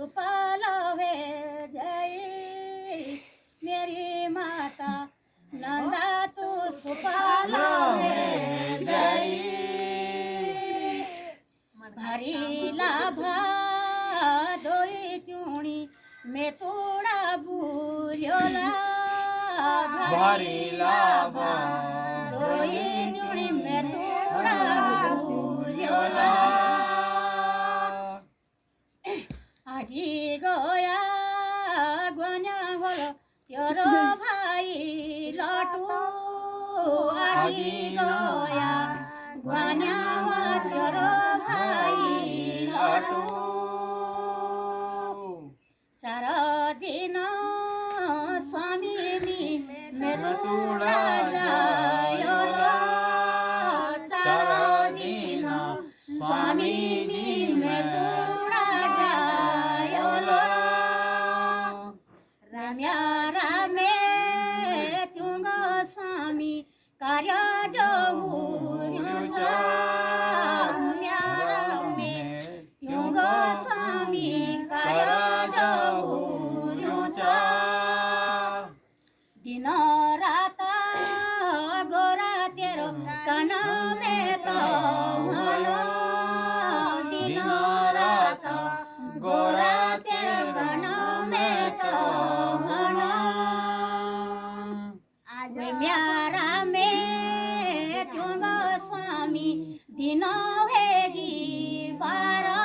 सुपालवे जय मेरी माता नंदा तू सुपालवे जय भरीला भादोई चूणी में तोड़ा भूलोला भरीला भादोई चूणी में तोड़ा भूलोला आगी गया गोन्या बोलो तेरो भाई लटू आगी गया गोन्या बोलो तेरो भाई लटू चार दिन स्वामी मेरुड़ा जायोला चार दिन स्वामी मेरुड़ा जायोला रम्या रामे तुंग स्वामी कार्य जहुरुचा रम्या रामे तुंग स्वामी कार्य जहुरुचा दिन रात गोरा तेरो कान में तो हलो दिन रात गोरा तेरो कान में तो हलो वे म्यारा में तुंग स्वामी दिन हेगी बारा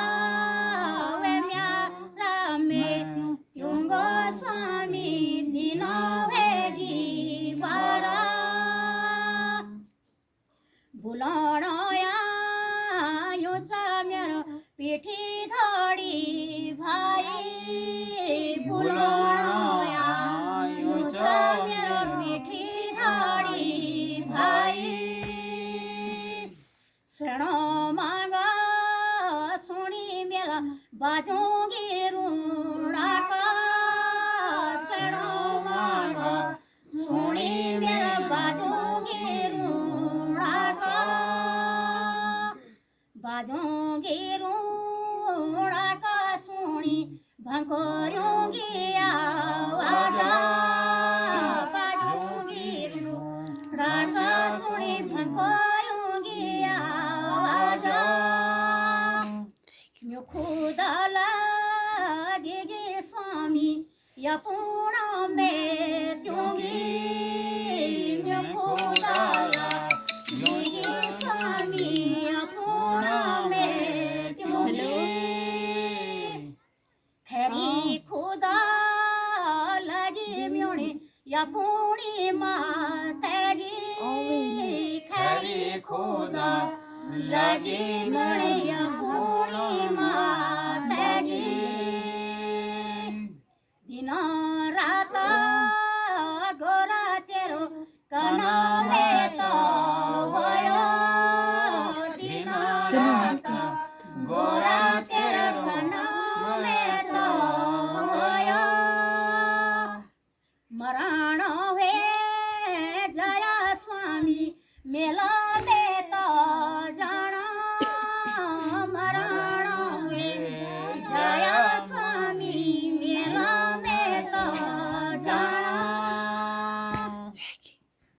वे म्यारा में तुंग स्वामी दिन हेगी बारा बुलाणया युचा मेरो पिठी धडी भाई बुलाणया युचा मेरो पिठी धडी भाई सुनो मागा सुनी मेला बाजूंगी रूड़ा का सुनो मागा सुनी मेला बाजूंगी रूड़ा का बाजूंगी रूड़ा का सुनी भंकोरूंगी आवाजा बाजूंगी रूड़ा का सुनी भंकोरूंगी आवाजा यो खुदाला गे स्वामी या पूर्ण में त्योंगी यो खुदाला गे स्वामी या पूर्ण में त्योंगी खरी खुदा लगी म्योणे या पूर्णी मातेगी खरी खुदा लगी म्योणे या पूर्णी मातेगी दिन रात गोरा तेरो कान में तो भयो दिन रात